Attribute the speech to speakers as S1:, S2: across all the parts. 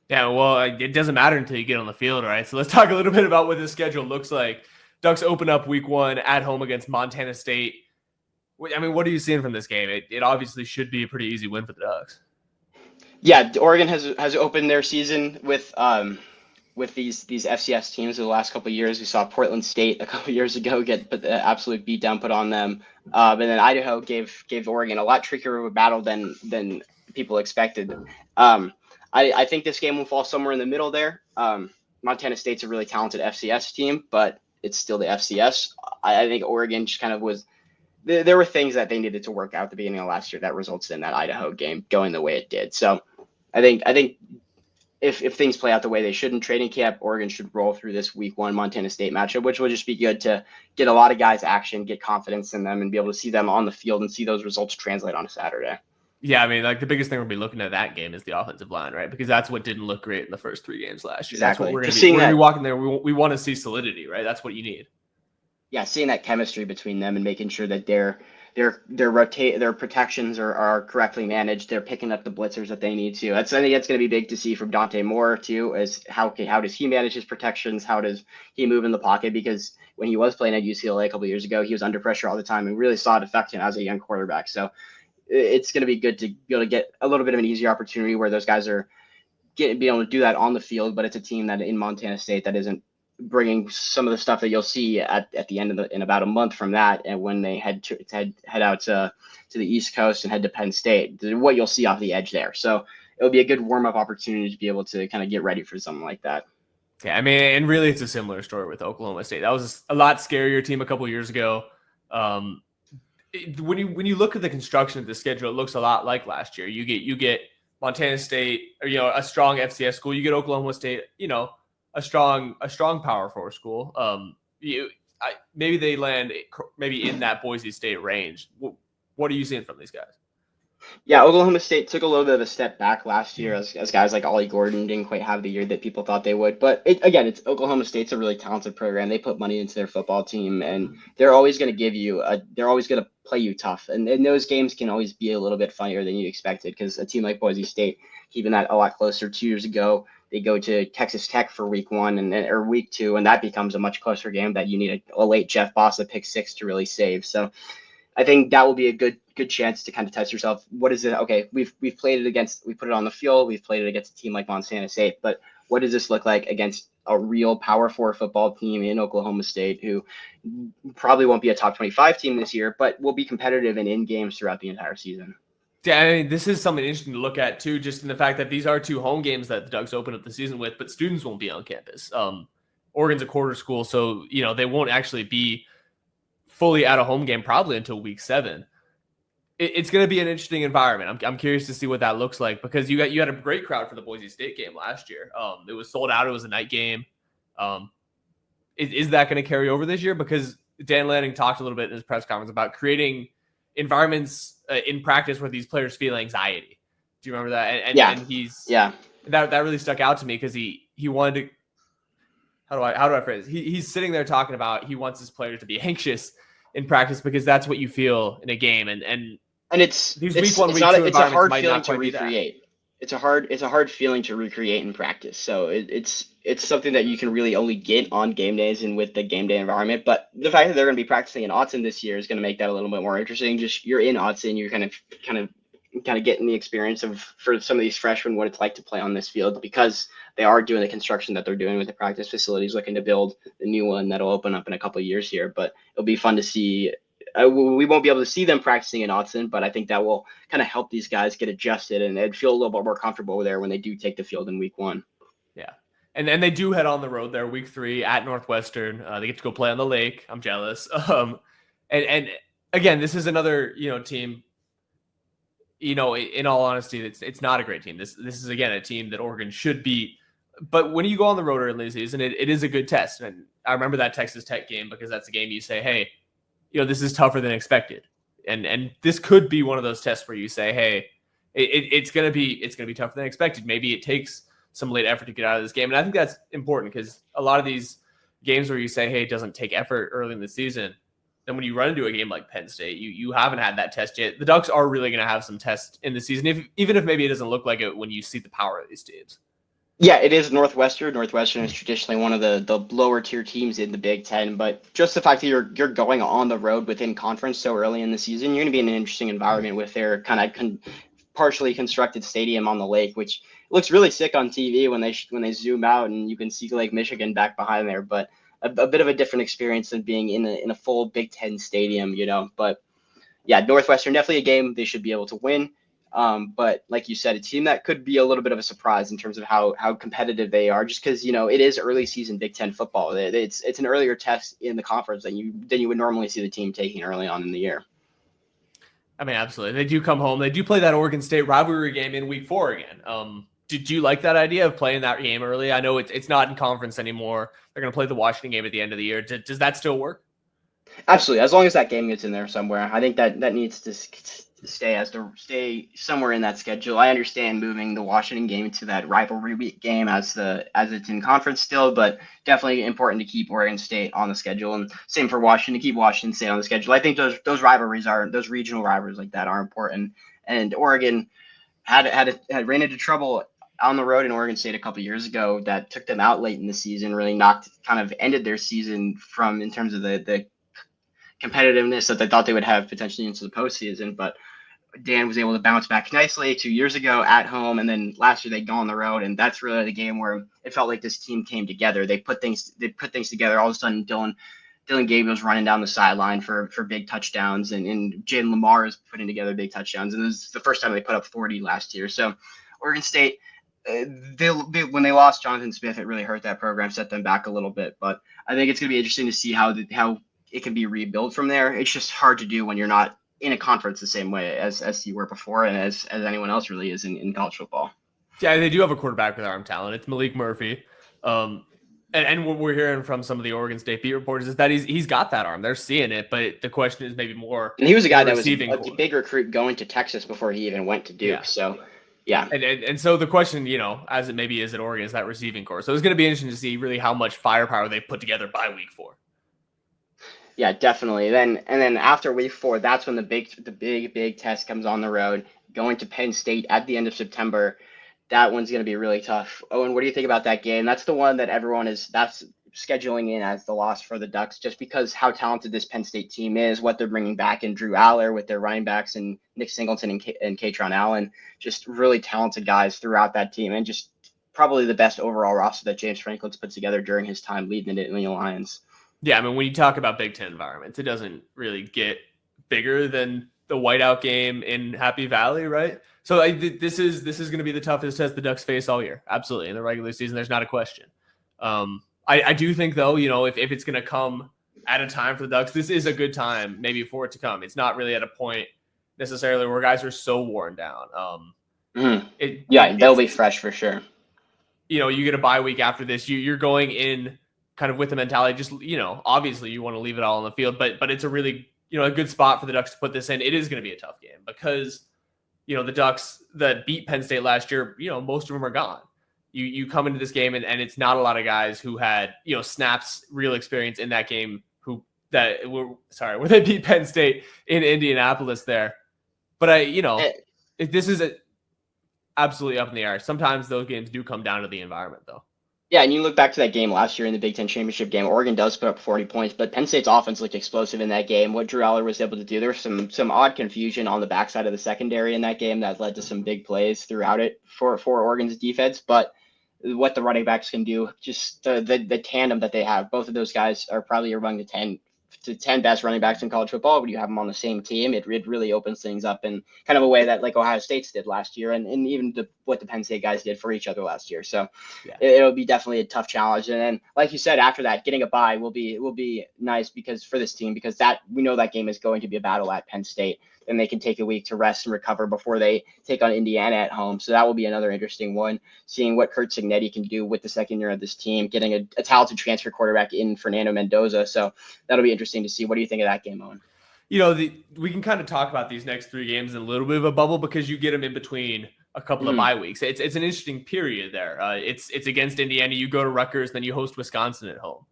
S1: Yeah, well, it doesn't matter until you get on the field, right? So let's talk a little bit about what this schedule looks like. Ducks open up week 1 at home against Montana State. I mean, what are you seeing from this game? It obviously should be a pretty easy win for the Ducks.
S2: Yeah, Oregon has opened their season with these FCS teams in the last couple of years. We saw Portland State a couple of years ago get the absolute beat down put on them, and then Idaho gave Oregon a lot trickier of a battle than people expected. I think this game will fall somewhere in the middle there. Montana State's a really talented FCS team, but it's still the FCS. I think Oregon just kind of was. There were things that they needed to work out at the beginning of last year that resulted in that Idaho game going the way it did. So I think if things play out the way they should in training camp, Oregon should roll through this week 1 Montana State matchup, which will just be good to get a lot of guys action, get confidence in them, and be able to see them on the field and see those results translate on a Saturday.
S1: Yeah, I mean, like the biggest thing we'll be looking at that game is the offensive line, right? Because that's what didn't look great in the first 3 games last year.
S2: Exactly.
S1: That's what we're going to be walking there. We want to see solidity, right? That's what you need.
S2: Yeah, seeing that chemistry between them and making sure that their protections are correctly managed. They're picking up the blitzers that they need to. I think that's going to be big to see from Dante Moore too. As how does he manage his protections? How does he move in the pocket? Because when he was playing at UCLA a couple of years aago, he was under pressure all the time and really saw it affect him as a young quarterback. So it's going to be good to be able to get a little bit of an easier opportunity where those guys are being able to do that on the field. But it's a team that in Montana State that isn't bringing some of the stuff that you'll see at the end of in about a month from that, and when they head out to the East Coast and head to Penn State, what you'll see off the edge there. So it'll be a good warm-up opportunity to be able to kind of get ready for something like that.
S1: Yeah, I mean, and really it's a similar story with Oklahoma State. That was a lot scarier team a couple of years ago. When you look at the construction of the schedule, it looks a lot like last year. You get Montana State, or a strong FCS school. You get Oklahoma State, a strong Power 4 school. Maybe they land maybe in that Boise State range. What are you seeing from these guys?
S2: Yeah, Oklahoma State took a little bit of a step back last year as guys like Ollie Gordon didn't quite have the year that people thought they would. But it's Oklahoma State's a really talented program. They put money into their football team, and they're always going to they're always going to play you tough. And those games can always be a little bit funnier than you expected, because a team like Boise State, keeping that a lot closer 2 years ago, they go to Texas Tech for week 1 or week 2, and that becomes a much closer game that you need a late Jeff Bossa pick 6 to really save. So I think that will be a good chance to kind of test yourself. What is it? Okay, we've played it against, we put it on the field, we've played it against a team like Montana State, but what does this look like against a real Power 4 football team in Oklahoma State, who probably won't be a top 25 team this year, but will be competitive and in games throughout the entire season?
S1: Yeah, I mean, this is something interesting to look at too, just in the fact that these are 2 home games that the Ducks open up the season with, but students won't be on campus. Oregon's a quarter school, so they won't actually be fully at a home game probably until week 7. It's going to be an interesting environment. I'm curious to see what that looks like, because you had a great crowd for the Boise State game last year. It was sold out. It was a night game. Is that going to carry over this year? Because Dan Lanning talked a little bit in his press conference about creating environments in practice where these players feel anxiety. Do you remember that? And that really stuck out to me, because he wanted to. How do I phrase it? He's sitting there talking about he wants his players to be anxious in practice, because that's what you feel in a game, and
S2: it's
S1: these
S2: week
S1: 1, week 2
S2: it's a hard feeling to
S1: recreate.
S2: It's a hard feeling to recreate in practice. So it's something that you can really only get on game days and with the game day environment. But the fact that they're going to be practicing in Autzen this year is going to make that a little bit more interesting. Just you're in Autzen, you're kind of getting the experience for some of these freshmen what it's like to play on this field, because they are doing the construction that they're doing with the practice facilities, looking to build the new one that'll open up in a couple of years here. But it'll be fun to see. We won't be able to see them practicing in Autzen, but I think that will kind of help these guys get adjusted and feel a little bit more comfortable there when they do take the field in week 1.
S1: Yeah. And then they do head on the road there week 3 at Northwestern. They get to go play on the lake. I'm jealous. And again, this is another, team, in all honesty, it's not a great team. This is, again, a team that Oregon should beat. But when you go on the road early in the season, it is a good test. And I remember that Texas Tech game, because that's a game you say, hey, this is tougher than expected. And this could be one of those tests where you say, hey, it's going to be tougher than expected. Maybe it takes some late effort to get out of this game. And I think that's important, because a lot of these games where you say, hey, it doesn't take effort early in the season, then when you run into a game like Penn State, you haven't had that test yet. The Ducks are really going to have some tests in the season, even if maybe it doesn't look like it when you see the power of these teams.
S2: Yeah, it is Northwestern. Northwestern is traditionally one of the lower tier teams in the Big Ten, but just the fact that you're going on the road within conference so early in the season, you're going to be in an interesting environment with their kind of partially constructed stadium on the lake, which looks really sick on TV when they zoom out and you can see Lake Michigan back behind there. But a bit of a different experience than being in a full Big Ten stadium, you know. But yeah, Northwestern definitely a game they should be able to win. But like you said, a team that could be a little bit of a surprise in terms of how competitive they are, just because it is early season Big Ten football. It's an earlier test in the conference than you would normally see the team taking early on in the year.
S1: I mean, absolutely. They do come home. They do play that Oregon State rivalry game in week 4 again. Did you like that idea of playing that game early? I know it's not in conference anymore. They're going to play the Washington game at the end of the year. Does that still work?
S2: Absolutely, as long as that game gets in there somewhere, I think that needs to stay somewhere in that schedule. I understand moving the Washington game to that rivalry week game as it's in conference still, but definitely important to keep Oregon State on the schedule, and same for Washington, to keep Washington State on the schedule. I think those rivalries those regional rivalries like that are important, and Oregon had ran into trouble on the road in Oregon State a couple years ago that took them out late in the season, really ended their season from in terms of the competitiveness that they thought they would have potentially into the postseason. But Dan was able to bounce back nicely 2 years ago at home, and then last year they'd go on the road, and that's really the game where it felt like this team came together. They put things together. All of a sudden, Dylan Gabriel's running down the sideline for big touchdowns, and Jalen Lamar is putting together big touchdowns, and this is the first time they put up 40 last year. So Oregon State, when they lost Jonathan Smith, it really hurt that program, set them back a little bit. But I think it's going to be interesting to see how it can be rebuilt from there. It's just hard to do when you're not in a conference the same way as you were before, and as anyone else really is in college football.
S1: Yeah, they do have a quarterback with arm talent. It's Malik Murphy. And what we're hearing from some of the Oregon State beat reporters is that he's got that arm. They're seeing it, but the question is maybe more.
S2: And he was a guy that was a big recruit going to Texas before he even went to Duke. Yeah. So, yeah.
S1: And so the question, as it maybe is at Oregon, is that receiving core. So it's going to be interesting to see really how much firepower they've put together by week 4.
S2: Yeah, definitely. Then after week 4, that's when the big test comes on the road, going to Penn State at the end of September. That one's going to be really tough. Owen, what do you think about that game? That's the one that that's scheduling in as the loss for the Ducks, just because how talented this Penn State team is, what they're bringing back in Drew Aller with their running backs and Nick Singleton and Katron Allen, just really talented guys throughout that team, and just probably the best overall roster that James Franklin's put together during his time leading the Nittany Lions.
S1: Yeah, I mean, when you talk about Big Ten environments, it doesn't really get bigger than the whiteout game in Happy Valley, right? So this is going to be the toughest test the Ducks face all year. Absolutely. In the regular season, there's not a question. I do think, though, if it's going to come at a time for the Ducks, this is a good time maybe for it to come. It's not really at a point necessarily where guys are so worn down.
S2: They'll be fresh for sure.
S1: You get a bye week after this. You're going in kind of with the mentality, just, obviously you want to leave it all on the field, but it's a really, a good spot for the Ducks to put this in. It is going to be a tough game because, the Ducks that beat Penn State last year, most of them are gone. You come into this game and it's not a lot of guys who had, snaps, real experience in that game where they beat Penn State in Indianapolis there. But this is absolutely up in the air. Sometimes those games do come down to the environment, though.
S2: Yeah, and you look back to that game last year in the Big Ten championship game. Oregon does put up 40 points, but Penn State's offense looked explosive in that game. What Drew Aller was able to do, there was some odd confusion on the backside of the secondary in that game that led to some big plays throughout it for Oregon's defense. But what the running backs can do, just the tandem that they have, both of those guys are probably among the 10 best running backs in college football. When you have them on the same team, it really opens things up in kind of a way that like Ohio State's did last year, and even what the Penn State guys did for each other last year. So yeah, it'll be definitely a tough challenge. And then, like you said, after that, getting a bye will be nice for this team, because that we know that game is going to be a battle at Penn State, and they can take a week to rest and recover before they take on Indiana at home. So that will be another interesting one, seeing what Kurt Cignetti can do with the second year of this team, getting a talented transfer quarterback in Fernando Mendoza. So that'll be interesting to see. What do you think of that game, Owen?
S1: We can kind of talk about these next 3 games in a little bit of a bubble because you get them in between a couple of bye weeks. It's an interesting period there. It's against Indiana. You go to Rutgers, then you host Wisconsin at home.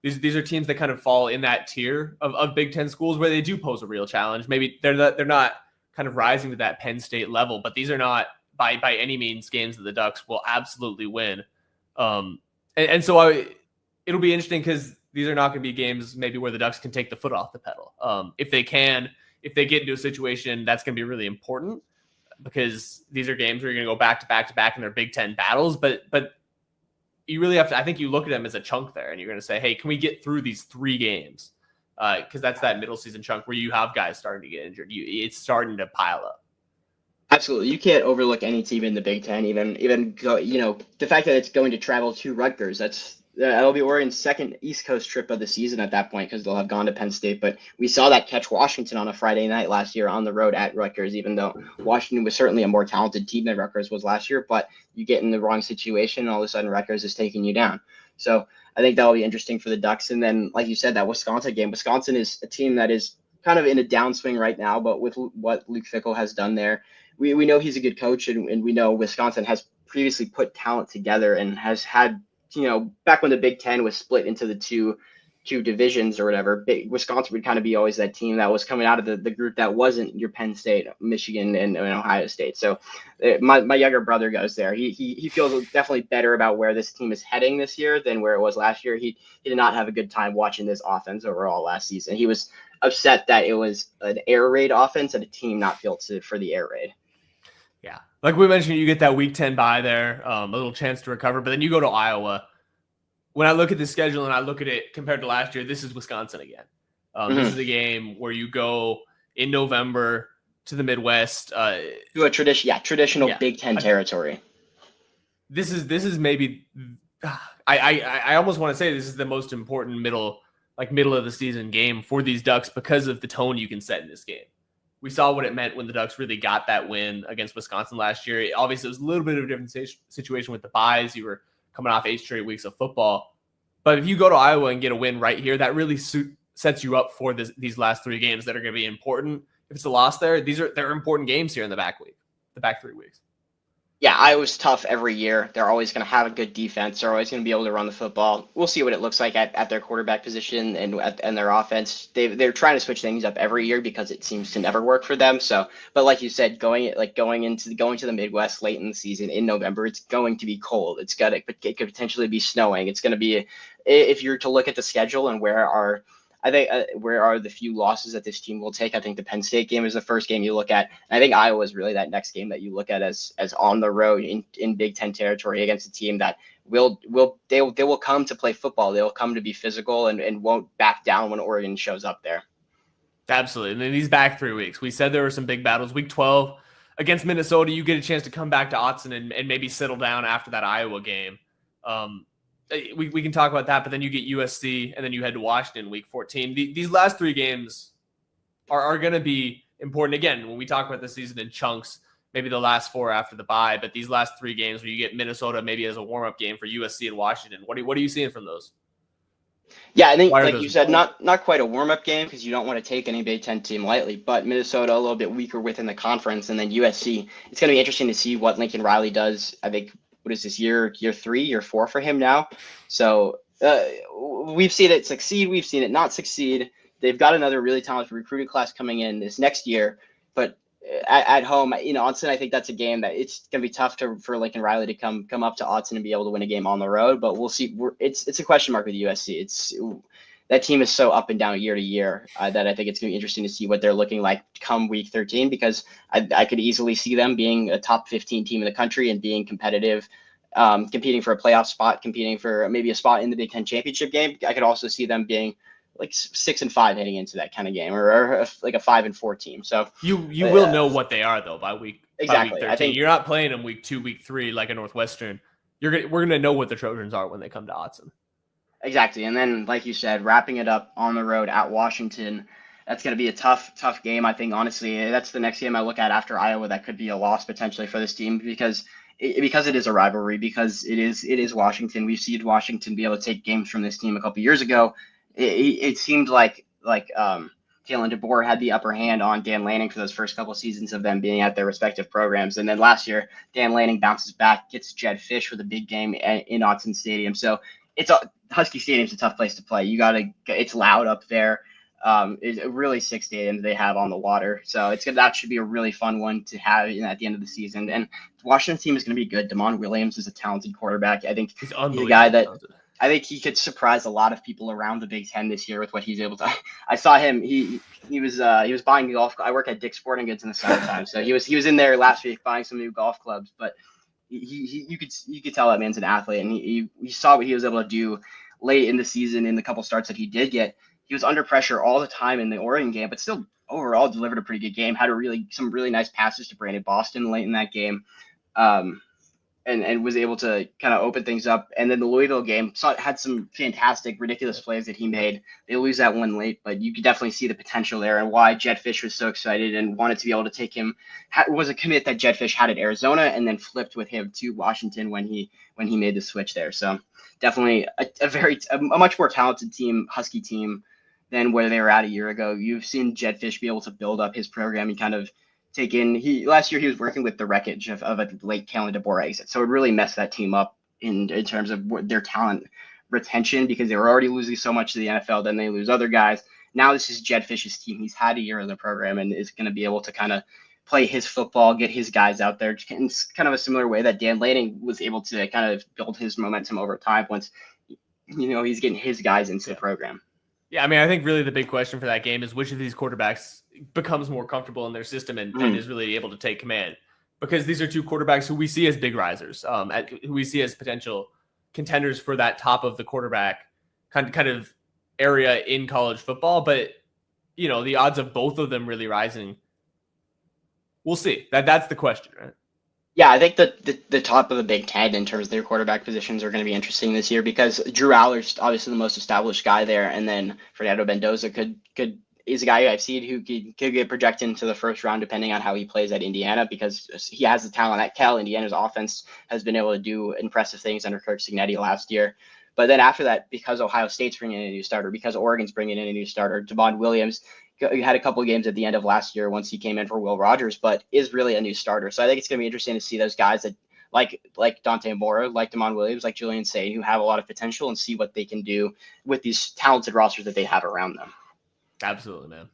S1: These are teams that kind of fall in that tier of Big Ten schools where they do pose a real challenge. Maybe they're not kind of rising to that Penn State level, but these are not by any means games that the Ducks will absolutely win. So it'll be interesting because these are not going to be games maybe where the Ducks can take the foot off the pedal. If they get into a situation, that's going to be really important because these are games where you're going to go back to back to back in their Big Ten battles. But you really have to, I think you look at them as a chunk there and you're going to say, hey, can we get through these 3 games? Because that's that middle season chunk where you have guys starting to get injured. It's starting to pile up.
S2: Absolutely. You can't overlook any team in the Big Ten, even go, the fact that it's going to travel to Rutgers, that'll be Oregon's second East Coast trip of the season at that point because they'll have gone to Penn State. But we saw that catch Washington on a Friday night last year on the road at Rutgers, even though Washington was certainly a more talented team than Rutgers was last year. But you get in the wrong situation, and all of a sudden Rutgers is taking you down. So I think that'll be interesting for the Ducks. And then, like you said, that Wisconsin game. Wisconsin is a team that is kind of in a downswing right now, but with what Luke Fickell has done there, we know he's a good coach, and we know Wisconsin has previously put talent together and has had, back when the Big Ten was split into the two divisions or whatever, Wisconsin would kind of be always that team that was coming out of the group that wasn't your Penn State, Michigan, and Ohio State. So my younger brother goes there. He feels definitely better about where this team is heading this year than where it was last year. He did not have a good time watching this offense overall last season. He was upset that it was an air raid offense and a team not built for the air raid.
S1: Yeah. Like we mentioned, you get that Week 10 bye there, a little chance to recover, but then you go to Iowa. When I look at the schedule and I look at it compared to last year, this is Wisconsin again. This is a game where you go in November to the Midwest.
S2: To a traditional Big Ten territory.
S1: This is maybe I almost want to say this is the most important middle of the season game for these Ducks because of the tone you can set in this game. We saw what it meant when the Ducks really got that win against Wisconsin last year. Obviously, it was a little bit of a different situation with the byes. You were coming off 8 straight weeks of football. But if you go to Iowa and get a win right here, that really sets you up for these last 3 games that are going to be important. If it's a loss there, they're important games here in the back 3 weeks.
S2: Yeah, Iowa's tough every year. They're always going to have a good defense. They're always going to be able to run the football. We'll see what it looks like at their quarterback position and their offense. They're trying to switch things up every year because it seems to never work for them. So, but like you said, going to the Midwest late in the season in November, it's going to be cold. It could potentially be snowing. It's going to be, if you're to look at the schedule and where are the few losses that this team will take? I think the Penn State game is the first game you look at. And I think Iowa is really that next game that you look at as on the road in Big Ten territory against a team that they will come to play football. They'll come to be physical and won't back down when Oregon shows up there.
S1: Absolutely. And then these back 3 weeks, we said there were some big battles. Week 12 against Minnesota, you get a chance to come back to Autzen and maybe settle down after that Iowa game. We can talk about that, but then you get USC and then you head to Washington week 14. These last 3 games are going to be important. Again, when we talk about the season in chunks, maybe the last 4 after the bye, but these last 3 games where you get Minnesota maybe as a warm-up game for USC and Washington. What are you seeing from those?
S2: Yeah, I think, like you said, not quite a warm-up game because you don't want to take any Big Ten team lightly, but Minnesota a little bit weaker within the conference, and then USC. It's going to be interesting to see what Lincoln Riley does. I think, what is this, year 3, year 4 for him now? So we've seen it succeed. We've seen it not succeed. They've got another really talented recruiting class coming in this next year, but at home, Autzen, I think that's a game that it's going to be tough for Lincoln Riley to come up to Autzen and be able to win a game on the road, but we'll see. It's a question mark with USC. That team is so up and down year to year that I think it's going to be interesting to see what they're looking like come week 13, because I could easily see them being a top 15 team in the country and being competitive, competing for a playoff spot, competing for maybe a spot in the Big Ten championship game. I could also see them being like 6-5 heading into that kind of game, or like a 5-4 team. So
S1: you will know what they are though by week 13.
S2: I think
S1: you're not playing them week 2, week 3 like a Northwestern. We're gonna know what the Trojans are when they come to Autzen.
S2: Exactly. And then, like you said, wrapping it up on the road at Washington, that's going to be a tough game. I think, honestly, that's the next game I look at after Iowa. That could be a loss potentially for this team because it is a rivalry, because it is Washington. We've seen Washington be able to take games from this team a couple years ago. It seemed like Kalen DeBoer had the upper hand on Dan Lanning for those first couple seasons of them being at their respective programs. And then last year, Dan Lanning bounces back, gets Jed Fish with a big game in Autzen Stadium. So Husky Stadium's a tough place to play. It's loud up there. Is a really 6 stadiums they have on the water. So that should be a really fun one to have at the end of the season. And Washington's team is going to be good. Damon Williams is a talented quarterback. I think
S1: He's
S2: he's a guy that
S1: talented.
S2: I think he could surprise a lot of people around the Big Ten this year with what he's able to. I saw him. He was buying golf. I work at Dick's Sporting Goods in the summertime, so he was in there last week buying some new golf clubs. But you could tell that man's an athlete, and you saw what he was able to do late in the season in the couple starts that he did get. He was under pressure all the time in the Oregon game, but still overall delivered a pretty good game. Had some really nice passes to Brandon Boston late in that game, and was able to kind of open things up. And then the Louisville game had some fantastic, ridiculous plays that he made. They lose that one late, but you could definitely see the potential there and why Jetfish was so excited and wanted to be able to take him. Was a commit that Jetfish had at Arizona and then flipped with him to Washington when he made the switch there. So definitely a much more talented team, Husky team, than where they were at a year ago. You've seen Jetfish be able to build up his program and kind of take in. Last year he was working with the wreckage of a late Kalen DeBoer exit, so it really messed that team up in terms of their talent retention because they were already losing so much to the NFL. Then they lose other guys. Now this is Jetfish's team. He's had a year in the program and is going to be able to kind of play his football, get his guys out there in kind of a similar way that Dan Lanning was able to kind of build his momentum over time once he's getting his guys into the program.
S1: Yeah, I mean, I think really the big question for that game is which of these quarterbacks becomes more comfortable in their system and is really able to take command. Because these are two quarterbacks who we see as big risers, who we see as potential contenders for that top of the quarterback kind of area in college football. But, the odds of both of them really rising, we'll see. That's the question, right?
S2: Yeah, I think the top of the Big Ten in terms of their quarterback positions are going to be interesting this year because Drew Aller's obviously the most established guy there, and then Fernando Mendoza is a guy I've seen who could get projected into the first round depending on how he plays at Indiana because he has the talent at Cal. Indiana's offense has been able to do impressive things under Kirk Cignetti last year. But then after that, because Ohio State's bringing in a new starter, because Oregon's bringing in a new starter, Damon Williams had a couple of games at the end of last year once he came in for Will Rogers, but is really a new starter. So I think it's going to be interesting to see those guys that like Dante Mora, like Damon Williams, like Julian Say, who have a lot of potential and see what they can do with these talented rosters that they have around them.
S1: Absolutely, man.